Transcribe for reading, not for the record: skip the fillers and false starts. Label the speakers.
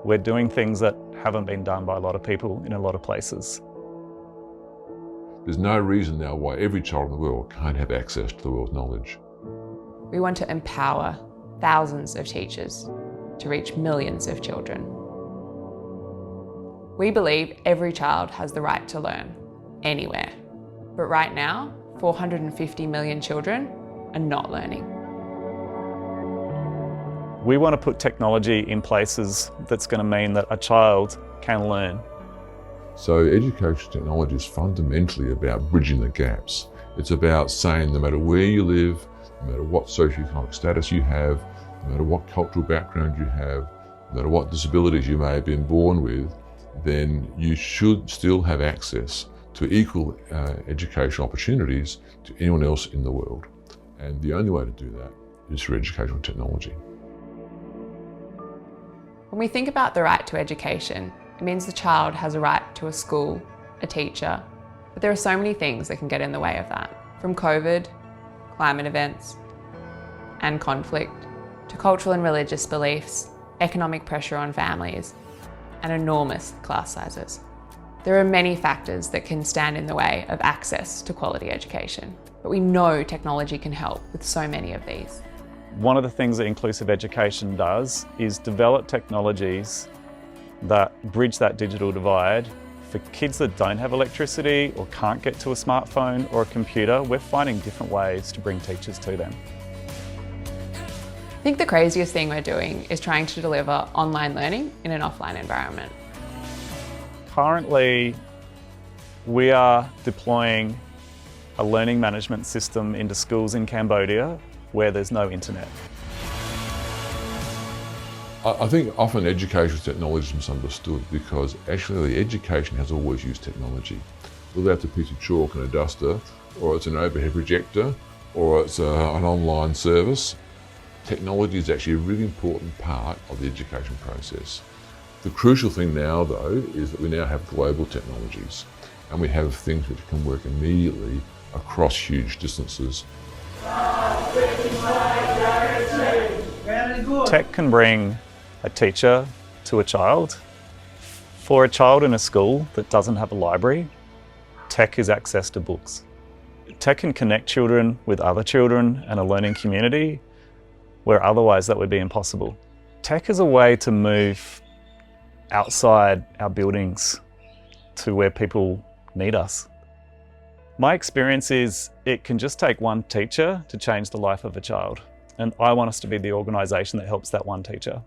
Speaker 1: We're doing things that haven't been done by a lot of people in a lot of places.
Speaker 2: There's no reason now why every child in the world can't have access to the world's knowledge.
Speaker 3: We want to empower thousands of teachers to reach millions of children. We believe every child has the right to learn, anywhere. But right now, 450 million children are not learning.
Speaker 1: We want to put technology in places that's going to mean that a child can learn.
Speaker 2: So education technology is fundamentally about bridging the gaps. It's about saying no matter where you live, no matter what socioeconomic status you have, no matter what cultural background you have, no matter what disabilities you may have been born with, then you should still have access to equal educational opportunities to anyone else in the world. And the only way to do that is through educational technology.
Speaker 3: When we think about the right to education, it means the child has a right to a school, a teacher, but there are so many things that can get in the way of that. From COVID, climate events, and conflict, to cultural and religious beliefs, economic pressure on families, and enormous class sizes. There are many factors that can stand in the way of access to quality education, but we know technology can help with so many of these.
Speaker 1: One of the things that inclusive education does is develop technologies that bridge that digital divide. For kids that don't have electricity or can't get to a smartphone or a computer, we're finding different ways to bring teachers to them.
Speaker 3: I think the craziest thing we're doing is trying to deliver online learning in an offline environment.
Speaker 1: Currently, we are deploying a learning management system into schools in Cambodia where there's no internet.
Speaker 2: I think often educational technology is misunderstood because actually education has always used technology. Whether that's a piece of chalk and a duster, or it's an overhead projector, or it's an online service, technology is actually a really important part of the education process. The crucial thing now, though, is that we now have global technologies and we have things which can work immediately across huge distances.
Speaker 1: Tech can bring a teacher to a child. For a child in a school that doesn't have a library, tech is access to books. Tech can connect children with other children and a learning community where otherwise that would be impossible. Tech is a way to move outside our buildings to where people need us. My experience is it can just take one teacher to change the life of a child, and I want us to be the organisation that helps that one teacher.